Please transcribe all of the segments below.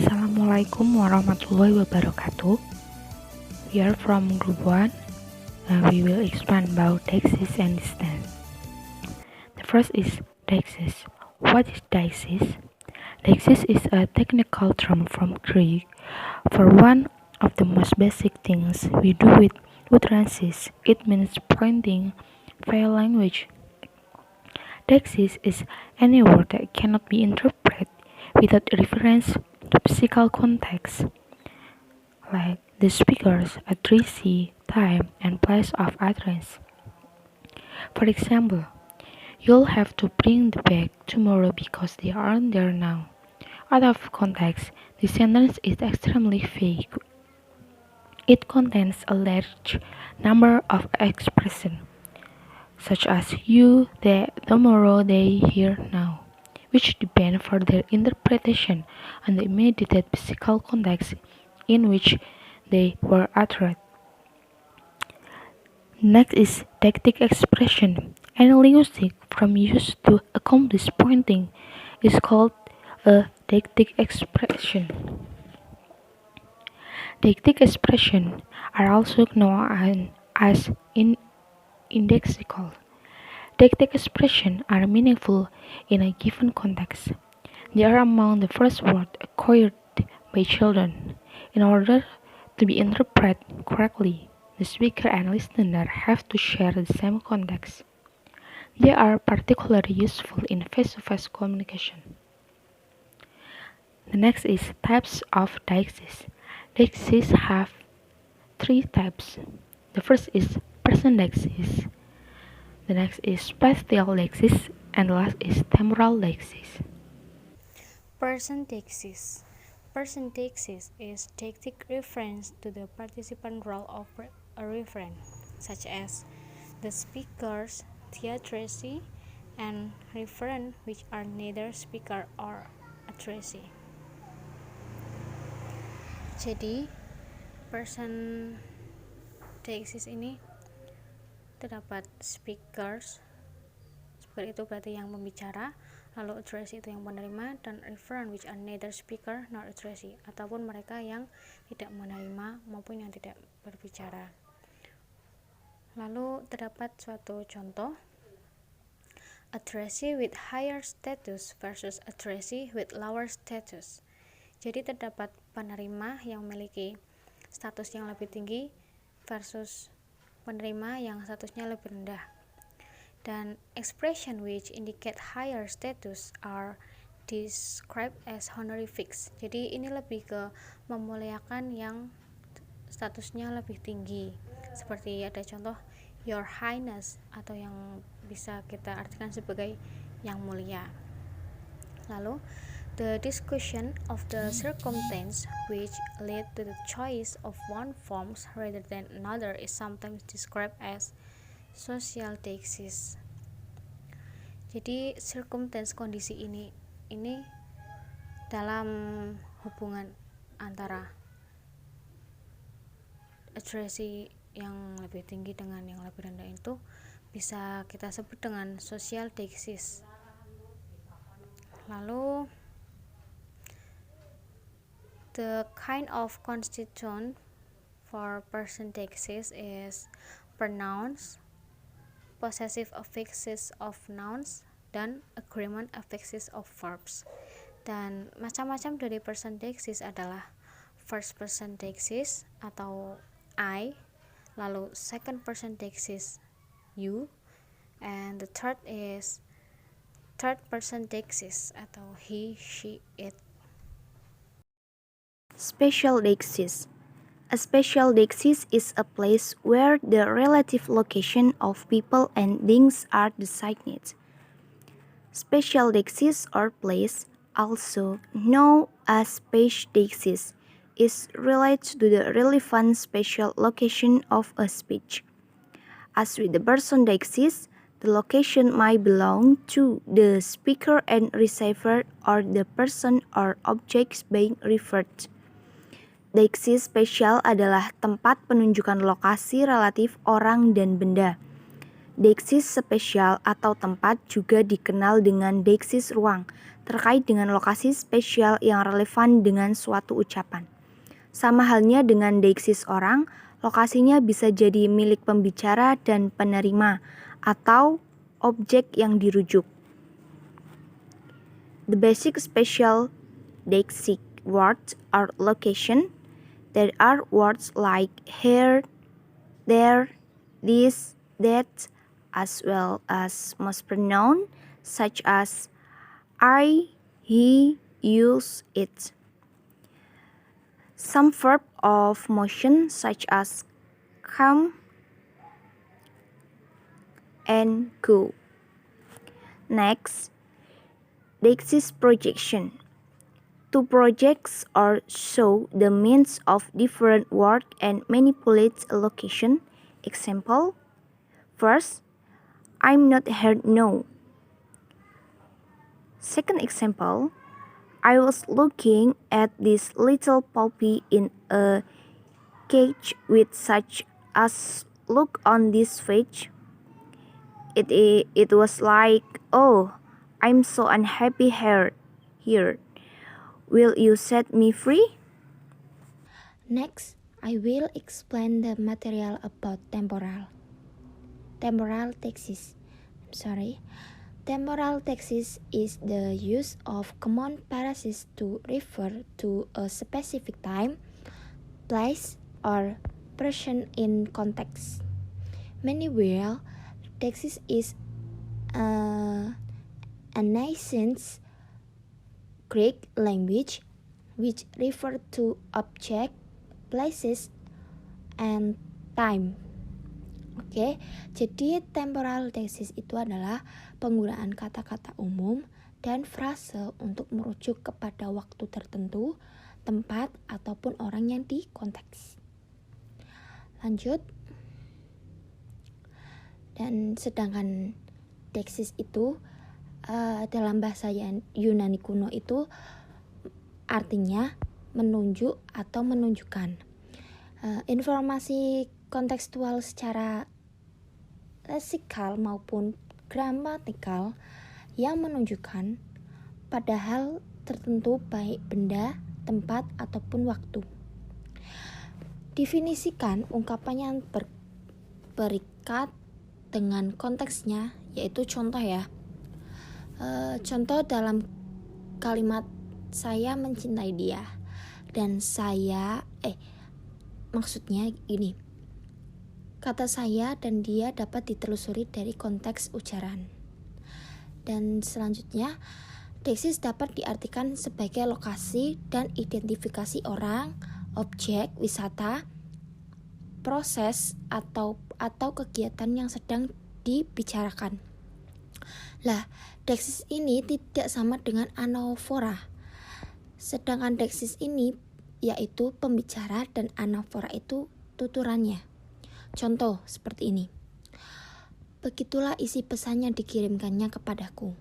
Assalamualaikum warahmatullahi wabarakatuh. We are from Group 1. We will explain about Deixis and distance. The first is Deixis. What is Deixis? Deixis is a technical term from Greek for one of the most basic things we do with utterances. It means pointing via language. Deixis is any word that cannot be interpreted without reference to physical context, like the speaker's addressee, time, and place of utterance. For example, you'll have to bring the bag tomorrow because they aren't there now. Out of context, the sentence is extremely vague. It contains a large number of expressions, such as you, they, tomorrow, they, here, now, which depend for their interpretation on the immediate physical context in which they were uttered. Next is deictic expression. Any linguistic form used to accomplish pointing is called a deictic expression. Deictic expressions are also known as indexical. Deictic expressions are meaningful in a given context. They are among the first words acquired by children. In order to be interpreted correctly, the speaker and listener have to share the same context. They are particularly useful in face-to-face communication. The next is types of deixis. Deixis have three types. The first is person deixis. The next is spatial deixis, and the last is temporal deixis. Person deixis. Person deixis is deictic reference to the participant role of a referent, such as the speakers, the addressee, and referent, which are neither speaker or addressee. Jadi, person deixis ini terdapat speakers. Speaker itu berarti yang membicara, lalu addressee itu yang penerima, dan referent which are neither speaker nor addressee, ataupun mereka yang tidak menerima maupun yang tidak berbicara. Lalu terdapat suatu contoh, addressee with higher status versus addressee with lower status. Jadi terdapat penerima yang memiliki status yang lebih tinggi versus penerima yang statusnya lebih rendah. Dan expression which indicate higher status are described as honorifics. Jadi ini lebih ke memuliakan yang statusnya lebih tinggi. Seperti ada contoh Your Highness, atau yang bisa kita artikan sebagai yang mulia. Lalu the discussion of the circumstance which lead to the choice of one form rather than another is sometimes described as social deixis. Jadi circumstance, kondisi ini dalam hubungan antara addressee yang lebih tinggi dengan yang lebih rendah itu bisa kita sebut dengan social deixis. Lalu the kind of constituent for person deixis is pronouns, possessive affixes of nouns, dan agreement affixes of verbs. Dan macam-macam dari person deixis adalah first person deixis atau I, lalu second person deixis you, and the third is third person deixis atau he, she, it. Spatial deixis. A spatial deixis is a place where the relative location of people and things are designated. Spatial deixis or place, also known as space deixis, is related to the relevant spatial location of a speech. As with the person deixis, the location might belong to the speaker and receiver or the person or objects being referred. Deixis spesial adalah tempat penunjukan lokasi relatif orang dan benda. Deixis spesial atau tempat juga dikenal dengan deixis ruang, terkait dengan lokasi spesial yang relevan dengan suatu ucapan. Sama halnya dengan deiksis orang, lokasinya bisa jadi milik pembicara dan penerima atau objek yang dirujuk. The basic special deixis words are location. There are words like here, there, this, that, as well as most pronoun such as I, he, use, it. Some verb of motion such as come and go. Next, deixis projection. To project or show the means of different word and manipulate a location. Example, first, I'm not here now. Second example, I was looking at this little puppy in a cage with such as look on this page. It was like, oh, I'm so unhappy here. Will you set me free? Next, I will explain the material about temporal deixis. Temporal deixis is the use of common phrases to refer to a specific time, place, or person in context. Meanwhile, deixis is a ancient Greek language which refer to object, places, and time. Oke, jadi temporal deixis itu adalah penggunaan kata-kata umum dan frase untuk merujuk kepada waktu tertentu, tempat, ataupun orang yang dikonteks. Lanjut. Dan sedangkan deixis itu dalam bahasa Yunani kuno itu artinya menunjuk atau menunjukkan. Informasi kontekstual secara leksikal maupun gramatikal yang menunjukkan pada hal tertentu baik benda, tempat, ataupun waktu. Definisikan ungkapan yang berikat dengan konteksnya, yaitu contoh ya. Contoh dalam kalimat saya mencintai dia dan maksudnya gini. Kata saya dan dia dapat ditelusuri dari konteks ujaran. Dan selanjutnya, deixis dapat diartikan sebagai lokasi dan identifikasi orang, objek, wisata, proses atau kegiatan yang sedang dibicarakan. Lah, deixis ini tidak sama dengan anafora. Sedangkan deixis ini yaitu pembicara dan anafora itu tuturannya. Contoh seperti ini. Begitulah isi pesan yang dikirimkannya kepadaku.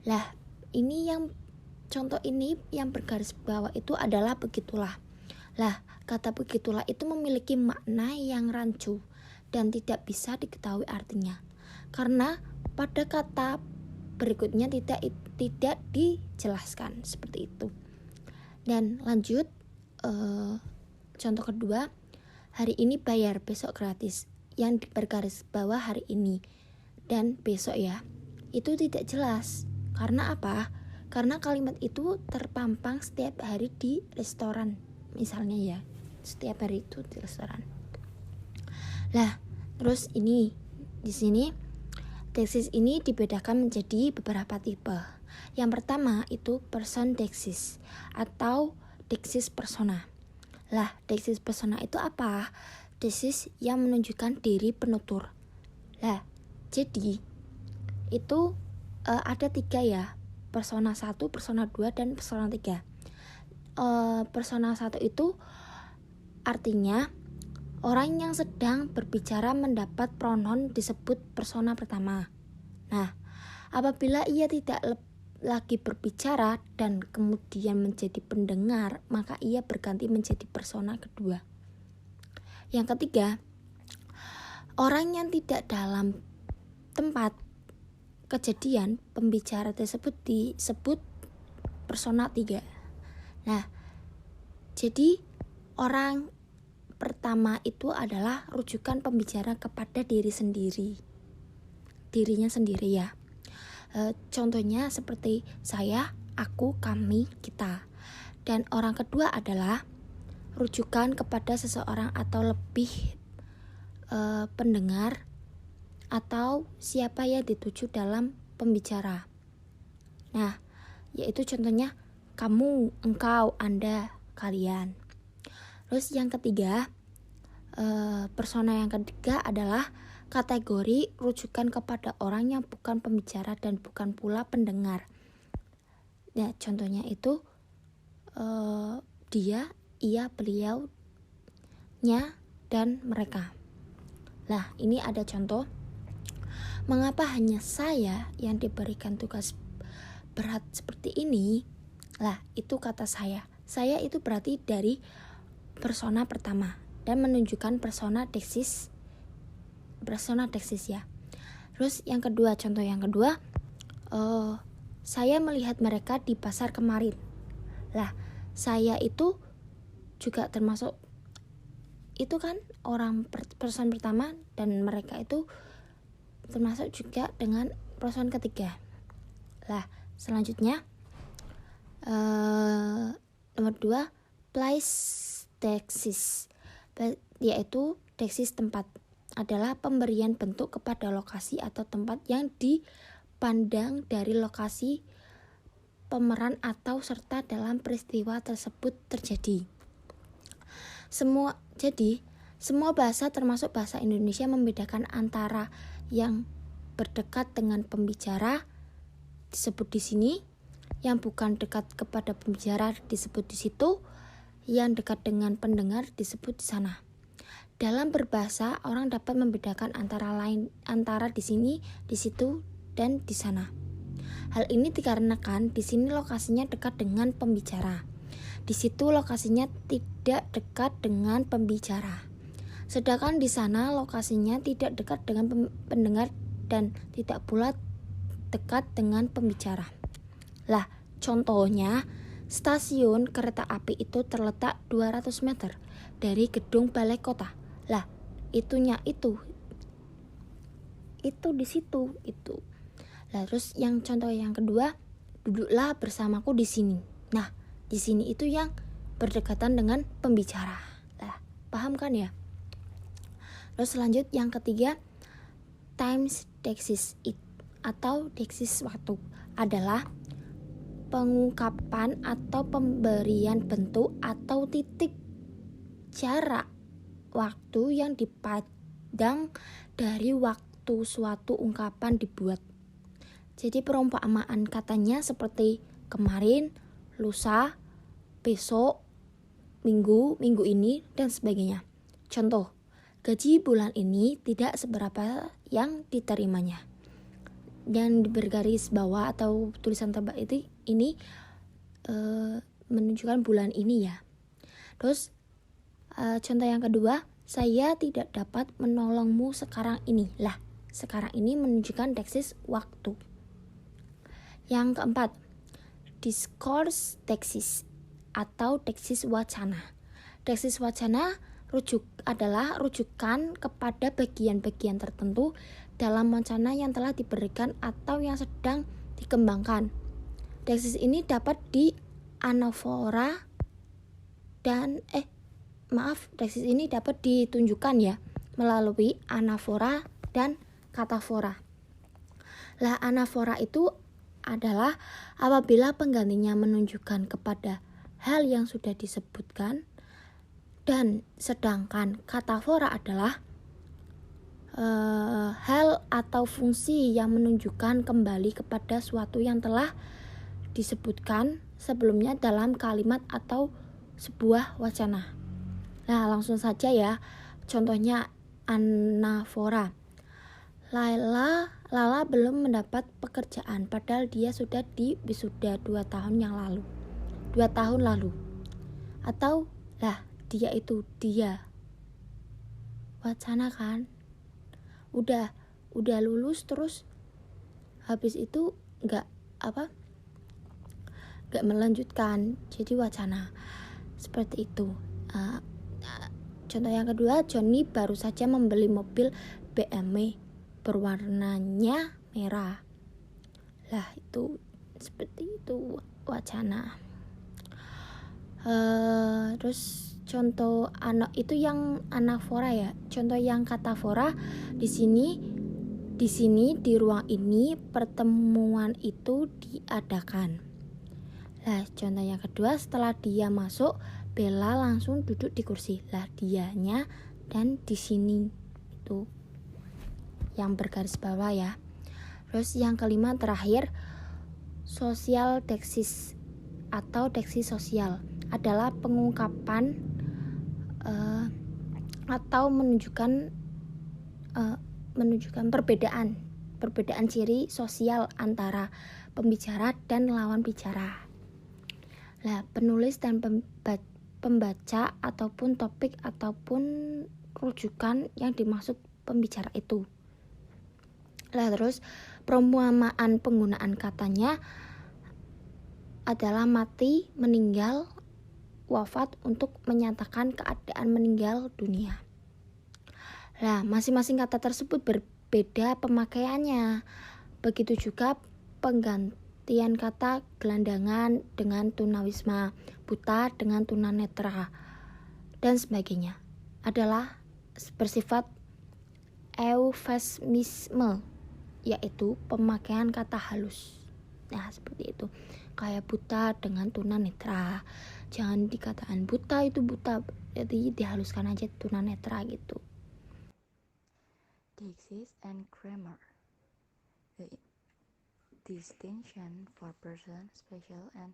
Lah, contoh ini yang bergaris bawah itu adalah begitulah. Lah, kata begitulah itu memiliki makna yang rancu dan tidak bisa diketahui artinya. Karena pada kata berikutnya tidak dijelaskan seperti itu. Dan lanjut, contoh kedua, hari ini bayar, besok gratis. Yang bergaris bawah hari ini dan besok ya, itu tidak jelas. Karena apa? Karena kalimat itu terpampang setiap hari di restoran, misalnya ya, setiap hari itu di restoran. Lah, terus ini di sini deixis ini dibedakan menjadi beberapa tipe. Yang pertama itu person deixis atau deixis persona. Lah, deixis persona itu apa? Deixis yang menunjukkan diri penutur. Lah, jadi itu ada 3 ya. Persona 1, persona 2, dan persona 3. Persona 1 itu artinya orang yang sedang berbicara mendapat pronoun disebut persona pertama. Nah, apabila ia tidak lagi berbicara dan kemudian menjadi pendengar, maka ia berganti menjadi persona kedua. Yang ketiga, orang yang tidak dalam tempat kejadian pembicara tersebut disebut persona 3. Nah, jadi orang pertama itu adalah rujukan pembicara kepada dirinya sendiri ya. Contohnya seperti saya, aku, kami, kita. Dan orang kedua adalah rujukan kepada seseorang atau lebih pendengar atau siapa yang dituju dalam pembicara. Nah, yaitu contohnya kamu, engkau, anda, kalian. Terus yang ketiga, persona yang ketiga adalah kategori rujukan kepada orang yang bukan pembicara dan bukan pula pendengar. Nah, contohnya itu dia, ia, beliau, nya, dan mereka. Nah, ini ada contoh. Mengapa hanya saya yang diberikan tugas berat seperti ini? Lah, itu kata saya. Saya itu berarti dari persona pertama dan menunjukkan persona deksis ya. Terus yang kedua, contoh yang kedua, saya melihat mereka di pasar kemarin. Lah, saya itu juga termasuk itu kan orang person pertama, dan mereka itu termasuk juga dengan person ketiga. Lah, selanjutnya nomor 2, place deksis, yaitu deksis tempat adalah pemberian bentuk kepada lokasi atau tempat yang dipandang dari lokasi pemeran atau serta dalam peristiwa tersebut terjadi. Semua bahasa termasuk bahasa Indonesia membedakan antara yang berdekat dengan pembicara disebut di sini, yang bukan dekat kepada pembicara disebut di situ, yang dekat dengan pendengar disebut di sana. Dalam berbahasa, orang dapat membedakan antara di sini, di situ, dan di sana. Hal ini dikarenakan di sini lokasinya dekat dengan pembicara. Di situ lokasinya tidak dekat dengan pembicara. Sedangkan di sana lokasinya tidak dekat dengan pendengar dan tidak pula dekat dengan pembicara. Lah, contohnya stasiun kereta api itu terletak 200 meter dari gedung balai kota. Lah, itunya itu di situ itu. Lah, terus yang contoh yang kedua, duduklah bersamaku di sini. Nah, di sini itu yang berdekatan dengan pembicara. Lah, paham kan ya? Terus lanjut yang ketiga, times deksis atau deksis waktu adalah pengungkapan atau pemberian bentuk atau titik jarak waktu yang dipandang dari waktu suatu ungkapan dibuat. Jadi perumpamaan katanya seperti kemarin, lusa, besok, minggu ini, dan sebagainya. Contoh, gaji bulan ini tidak seberapa yang diterimanya. Dan bergaris bawah atau tulisan tebal ini menunjukkan bulan ini ya. Terus contoh yang kedua, saya tidak dapat menolongmu sekarang ini. Lah, sekarang ini menunjukkan deksis waktu. Yang keempat, discourse deksis atau deksis wacana. Deksis wacana adalah rujukan kepada bagian-bagian tertentu dalam wacana yang telah diberikan atau yang sedang dikembangkan. Deksis ini dapat deksis ini dapat ditunjukkan ya melalui anafora dan katafora. Lah, anafora itu adalah apabila penggantinya menunjukkan kepada hal yang sudah disebutkan, dan sedangkan katafora adalah hal atau fungsi yang menunjukkan kembali kepada suatu yang telah disebutkan sebelumnya dalam kalimat atau sebuah wacana. Nah, langsung saja ya. Contohnya anafora. Lala belum mendapat pekerjaan padahal dia sudah di wisuda 2 tahun lalu. Atau lah, dia wacana kan, udah lulus, terus habis itu gak melanjutkan jadi wacana seperti itu. Contoh yang kedua, Johnny baru saja membeli mobil BMW berwarnanya merah. Lah itu seperti itu wacana. Terus contoh anak itu yang anafora ya. Contoh yang katafora di sini di ruang ini pertemuan itu diadakan. Lah contoh yang kedua, setelah dia masuk, Bella langsung duduk di kursi. Lah dianya dan di sini itu yang bergaris bawah ya. Terus yang kelima terakhir, social deksis atau deksis sosial adalah pengungkapan atau menunjukkan perbedaan ciri sosial antara pembicara dan lawan bicara. Lah, penulis dan pembaca ataupun topik ataupun rujukan yang dimaksud pembicara itu. Lah, terus perumpamaan penggunaan katanya adalah mati, meninggal, wafat untuk menyatakan keadaan meninggal dunia. Lah, masing-masing kata tersebut berbeda pemakaiannya. Begitu juga penggantian kata gelandangan dengan tunawisma, buta dengan tunanetra, dan sebagainya adalah bersifat eufemisme, yaitu pemakaian kata halus. Nah, seperti itu. Kayak buta dengan tunanetra. Jangan dikatakan buta itu buta, jadi dihaluskan aja tunanetra gitu. Deixis and grammar. The distinction for person, spatial, and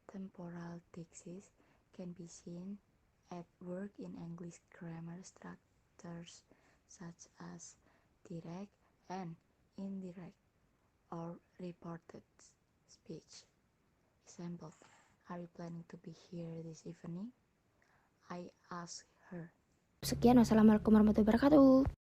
temporal deixis can be seen at work in English grammar structures such as direct and indirect or reported speech. Example, are you planning to be here this evening? I asked her. Sekian, wassalamualaikum warahmatullahi wabarakatuh.